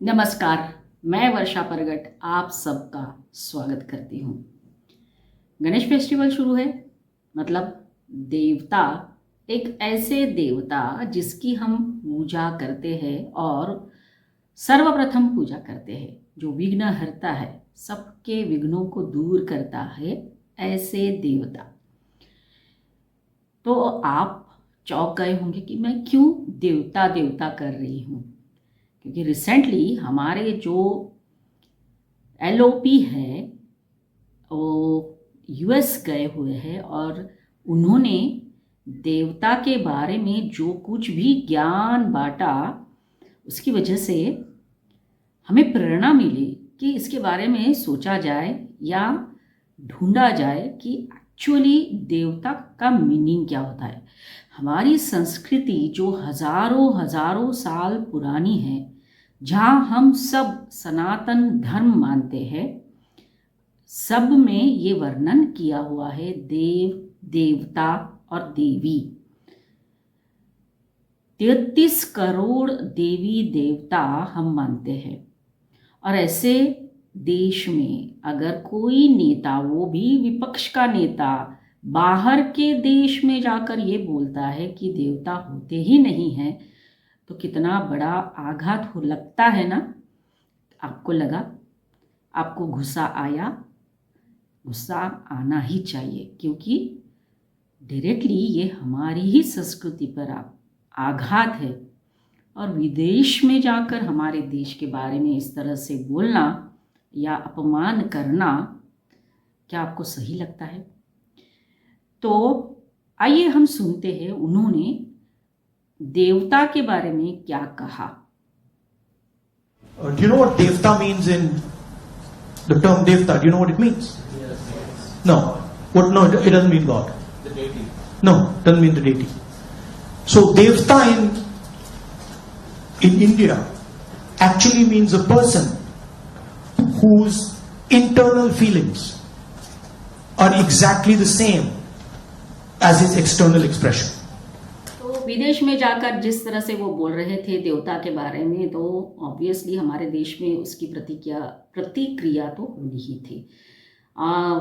नमस्कार। मैं वर्षा परगट आप सबका स्वागत करती हूँ। गणेश फेस्टिवल शुरू है, मतलब देवता, एक ऐसे देवता जिसकी हम पूजा करते हैं और सर्वप्रथम पूजा करते हैं, जो विघ्न हरता है, सबके विघ्नों को दूर करता है, ऐसे देवता। तो आप चौंक गए होंगे कि मैं क्यों देवता देवता कर रही हूँ, क्योंकि रिसेंटली हमारे जो एलओपी है वो यूएस गए हुए हैं और उन्होंने देवता के बारे में जो कुछ भी ज्ञान बांटा, उसकी वजह से हमें प्रेरणा मिली कि इसके बारे में सोचा जाए या ढूंढा जाए कि एक्चुअली देवता का मीनिंग क्या होता है। हमारी संस्कृति जो हजारों हजारों साल पुरानी है, जहाँ हम सब सनातन धर्म मानते हैं, सब में ये वर्णन किया हुआ है देव, देवता और देवी। 33 करोड़ देवी देवता हम मानते हैं। और ऐसे देश में अगर कोई नेता, वो भी विपक्ष का नेता, बाहर के देश में जाकर ये बोलता है कि देवता होते ही नहीं हैं, तो कितना बड़ा आघात हो लगता है ना। आपको लगा, आपको गुस्सा आया, गुस्सा आना ही चाहिए, क्योंकि डायरेक्टली ये हमारी ही संस्कृति पर आघात है। और विदेश में जाकर हमारे देश के बारे में इस तरह से बोलना या अपमान करना, क्या आपको सही लगता है? तो आइए हम सुनते हैं उन्होंने देवता के बारे में क्या कहा। Do you know what devta means in the term devta? Do you know what it means? Yes. No. What? No, it doesn't mean God. The deity. No, it doesn't mean the deity. So devta in India actually means a person whose internal feelings are exactly the same as his external expression. तो विदेश में जाकर जिस तरह से वो बोल रहे थे देवता के बारे में, तो ऑब्वियसली हमारे देश में उसकी प्रतिक्रिया तो होनी ही थी।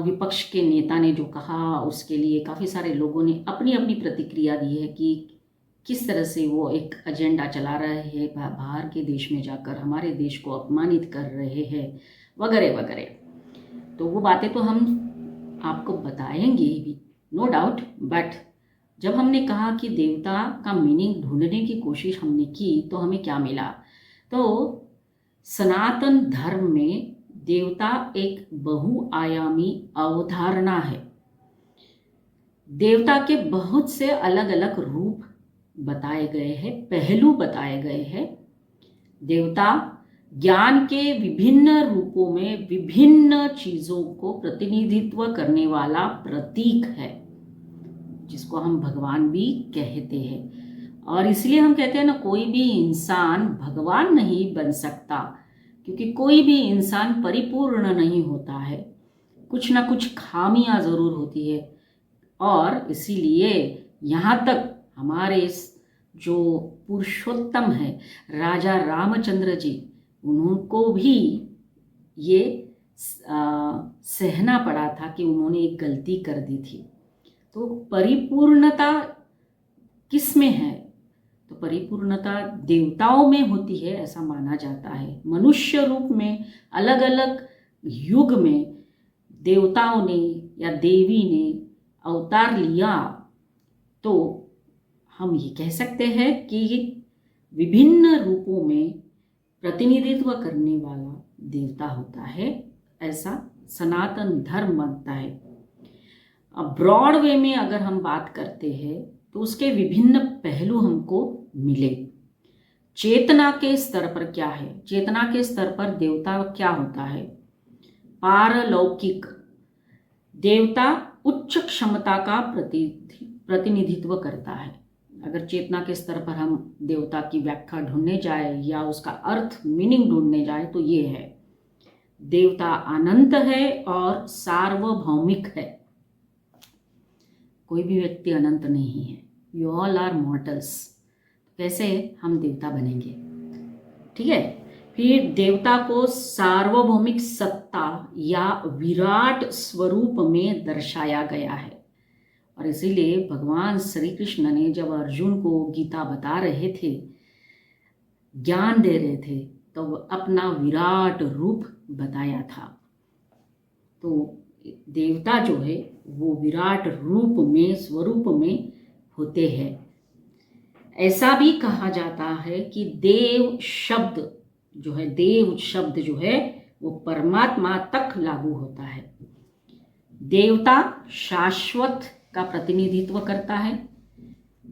विपक्ष के नेता ने जो कहा, उसके लिए काफ़ी सारे लोगों ने अपनी अपनी प्रतिक्रिया दी है कि किस तरह से वो एक एजेंडा चला रहे हैं, बाहर के देश में जाकर हमारे देश को अपमानित कर रहे हैं, वगैरह वगैरह। तो वो बातें तो हम आपको बताएंगे भी, नो डाउट। बट जब हमने कहा कि देवता का मीनिंग ढूंढने की कोशिश हमने की, तो हमें क्या मिला? तो सनातन धर्म में देवता एक बहुआयामी अवधारणा है। देवता के बहुत से अलग अलग रूप बताए गए हैं, पहलू बताए गए हैं। देवता ज्ञान के विभिन्न रूपों में विभिन्न चीजों को प्रतिनिधित्व करने वाला प्रतीक है, जिसको हम भगवान भी कहते हैं। और इसलिए हम कहते हैं ना, कोई भी इंसान भगवान नहीं बन सकता, क्योंकि कोई भी इंसान परिपूर्ण नहीं होता है, कुछ ना कुछ खामियां जरूर होती है। और इसीलिए यहाँ तक हमारे जो पुरुषोत्तम है राजा रामचंद्र जी, उनको भी ये सहना पड़ा था कि उन्होंने एक गलती कर दी थी। तो परिपूर्णता किस में है? तो परिपूर्णता देवताओं में होती है, ऐसा माना जाता है। मनुष्य रूप में अलग अलग युग में देवताओं ने या देवी ने अवतार लिया, तो हम ये कह सकते हैं कि विभिन्न रूपों में प्रतिनिधित्व करने वाला देवता होता है, ऐसा सनातन धर्म मानता है। अब ब्रॉड वे में अगर हम बात करते हैं, तो उसके विभिन्न पहलू हमको मिले। चेतना के स्तर पर क्या है? चेतना के स्तर पर देवता क्या होता है? पारलौकिक देवता उच्च क्षमता का प्रतिनिधित्व करता है। अगर चेतना के स्तर पर हम देवता की व्याख्या ढूंढने जाए या उसका अर्थ मीनिंग ढूंढने जाए, तो ये है, देवता अनंत है और सार्वभौमिक है। कोई भी व्यक्ति अनंत नहीं है, यू ऑल आर मॉर्टल्स। कैसे हम देवता बनेंगे? ठीक है, फिर देवता को सार्वभौमिक सत्ता या विराट स्वरूप में दर्शाया गया है। और इसीलिए भगवान श्री कृष्ण ने जब अर्जुन को गीता बता रहे थे, ज्ञान दे रहे थे, तो अपना विराट रूप बताया था। तो देवता जो है वो विराट रूप में, स्वरूप में होते हैं। ऐसा भी कहा जाता है कि देव शब्द जो है वो परमात्मा तक लागू होता है। देवता शाश्वत का प्रतिनिधित्व करता है।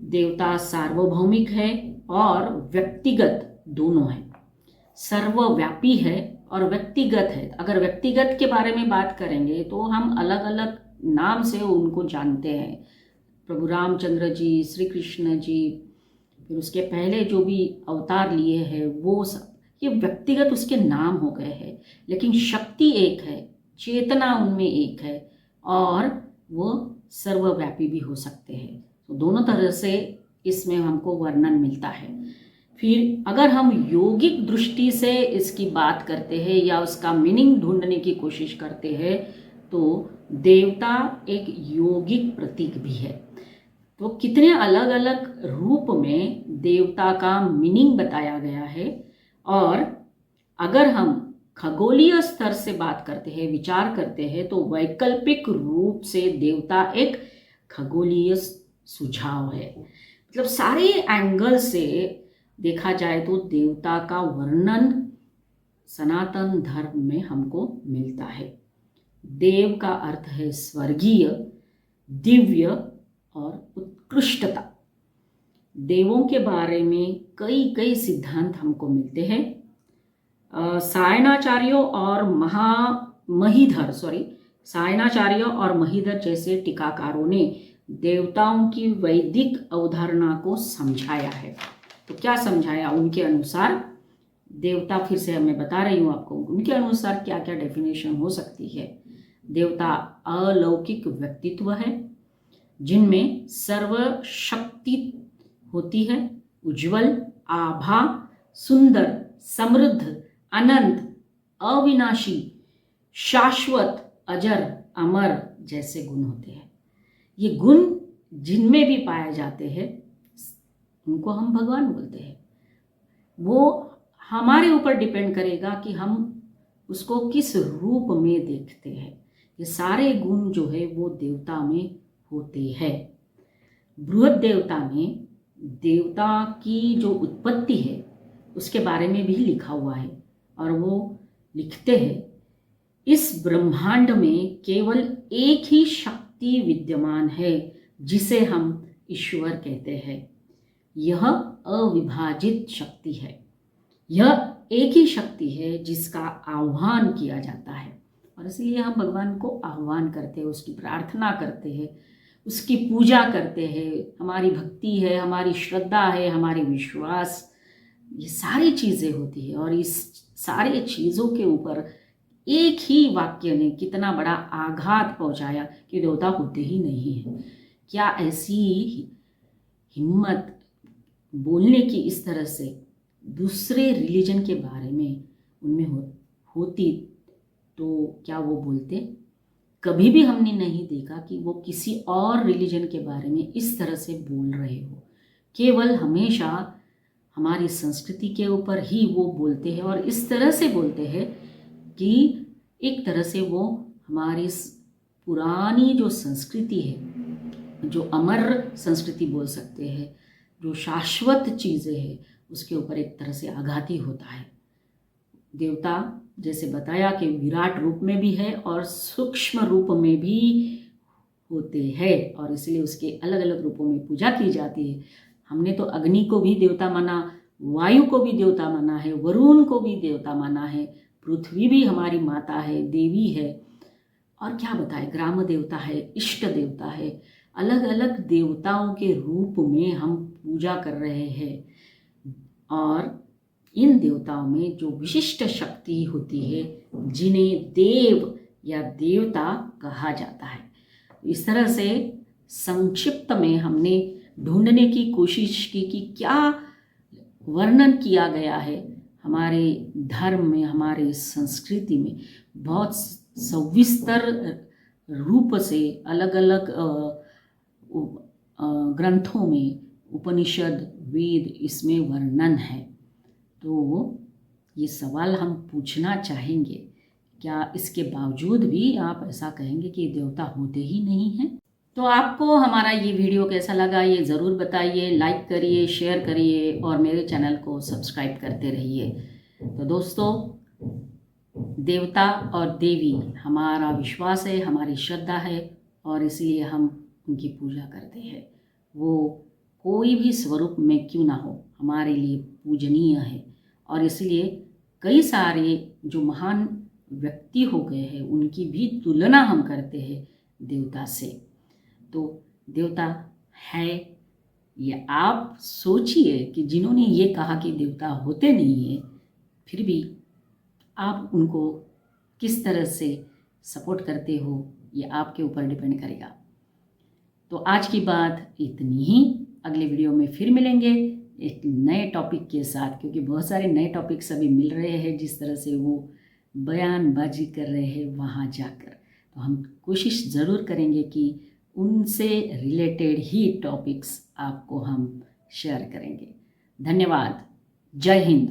देवता सार्वभौमिक है और व्यक्तिगत दोनों है। सर्वव्यापी है और व्यक्तिगत है। अगर व्यक्तिगत के बारे में बात करेंगे तो हम अलग अलग नाम से उनको जानते हैं। प्रभु रामचंद्र जी, श्री कृष्ण जी, फिर उसके पहले जो भी अवतार लिए हैं वो सब, ये व्यक्तिगत उसके नाम हो गए हैं। लेकिन शक्ति एक है, चेतना उनमें एक है और वो सर्वव्यापी भी हो सकते हैं। तो दोनों तरह से इसमें हमको वर्णन मिलता है। फिर अगर हम योगिक दृष्टि से इसकी बात करते हैं या उसका मीनिंग ढूंढने की कोशिश करते हैं तो देवता एक यौगिक प्रतीक भी है। तो कितने अलग अलग रूप में देवता का मीनिंग बताया गया है। और अगर हम खगोलीय स्तर से बात करते हैं, विचार करते हैं, तो वैकल्पिक रूप से देवता एक खगोलीय सुझाव है। मतलब सारे एंगल से देखा जाए तो देवता का वर्णन सनातन धर्म में हमको मिलता है। देव का अर्थ है स्वर्गीय, दिव्य और उत्कृष्टता। देवों के बारे में कई सिद्धांत हमको मिलते हैं। सायणाचार्य और महीधर जैसे टीकाकारों ने देवताओं की वैदिक अवधारणा को समझाया है। तो क्या समझाया? उनके अनुसार देवता, फिर से मैं बता रही हूँ आपको, उनके अनुसार क्या क्या डेफिनेशन हो सकती है। देवता अलौकिक व्यक्तित्व है जिनमें सर्वशक्ति होती है, उज्जवल, आभा, सुंदर, समृद्ध, अनंत, अविनाशी, शाश्वत, अजर, अमर जैसे गुण होते हैं। ये गुण जिनमें भी पाए जाते हैं उनको हम भगवान बोलते हैं। वो हमारे ऊपर डिपेंड करेगा कि हम उसको किस रूप में देखते हैं। ये सारे गुण जो है वो देवता में होते हैं। बृहद देवता में देवता की जो उत्पत्ति है उसके बारे में भी लिखा हुआ है और वो लिखते हैं, इस ब्रह्मांड में केवल एक ही शक्ति विद्यमान है जिसे हम ईश्वर कहते हैं। यह अविभाजित शक्ति है। यह एक ही शक्ति है जिसका आह्वान किया जाता है और इसलिए हम भगवान को आह्वान करते हैं, उसकी प्रार्थना करते हैं, उसकी पूजा करते हैं। हमारी भक्ति है, हमारी श्रद्धा है, हमारी विश्वास, ये सारी चीज़ें होती है। और इस सारी चीज़ों के ऊपर एक ही वाक्य ने कितना बड़ा आघात पहुंचाया कि देवता होते ही नहीं है। क्या ऐसी हिम्मत बोलने की इस तरह से दूसरे रिलीजन के बारे में उनमें होती तो क्या वो बोलते? कभी भी हमने नहीं देखा कि वो किसी और रिलीजन के बारे में इस तरह से बोल रहे हो। केवल हमेशा हमारी संस्कृति के ऊपर ही वो बोलते हैं और इस तरह से बोलते हैं कि एक तरह से वो हमारी पुरानी जो संस्कृति है, जो अमर संस्कृति बोल सकते हैं, जो शाश्वत चीज़ें हैं, उसके ऊपर एक तरह से आघात ही होता है। देवता जैसे बताया कि विराट रूप में भी है और सूक्ष्म रूप में भी होते हैं और इसलिए उसके अलग अलग रूपों में पूजा की जाती है। हमने तो अग्नि को भी देवता माना, वायु को भी देवता माना है, वरुण को भी देवता माना है, पृथ्वी भी हमारी माता है, देवी है, और क्या बताए, ग्राम देवता है, इष्ट देवता है। अलग अलग देवताओं के रूप में हम पूजा कर रहे हैं और इन देवताओं में जो विशिष्ट शक्ति होती है जिन्हें देव या देवता कहा जाता है। इस तरह से संक्षिप्त में हमने ढूंढने की कोशिश की कि क्या वर्णन किया गया है हमारे धर्म में, हमारे संस्कृति में बहुत सविस्तर रूप से अलग अलग ग्रंथों में, उपनिषद, वेद, इसमें वर्णन है। तो ये सवाल हम पूछना चाहेंगे, क्या इसके बावजूद भी आप ऐसा कहेंगे कि देवता होते ही नहीं हैं? तो आपको हमारा ये वीडियो कैसा लगा ये ज़रूर बताइए, लाइक करिए, शेयर करिए और मेरे चैनल को सब्सक्राइब करते रहिए। तो दोस्तों, देवता और देवी हमारा विश्वास है, हमारी श्रद्धा है और इसलिए हम उनकी पूजा करते हैं। वो कोई भी स्वरूप में क्यों ना हो, हमारे लिए पूजनीय है और इसलिए कई सारे जो महान व्यक्ति हो गए हैं उनकी भी तुलना हम करते हैं देवता से। तो देवता है, ये आप सोचिए कि जिन्होंने ये कहा कि देवता होते नहीं है, फिर भी आप उनको किस तरह से सपोर्ट करते हो, ये आपके ऊपर डिपेंड करेगा। तो आज की बात इतनी ही। अगले वीडियो में फिर मिलेंगे एक नए टॉपिक के साथ, क्योंकि बहुत सारे नए टॉपिक्स अभी मिल रहे हैं जिस तरह से वो बयानबाजी कर रहे हैं वहाँ जाकर। तो हम कोशिश ज़रूर करेंगे कि उनसे रिलेटेड ही टॉपिक्स आपको हम शेयर करेंगे। धन्यवाद। जय हिंद।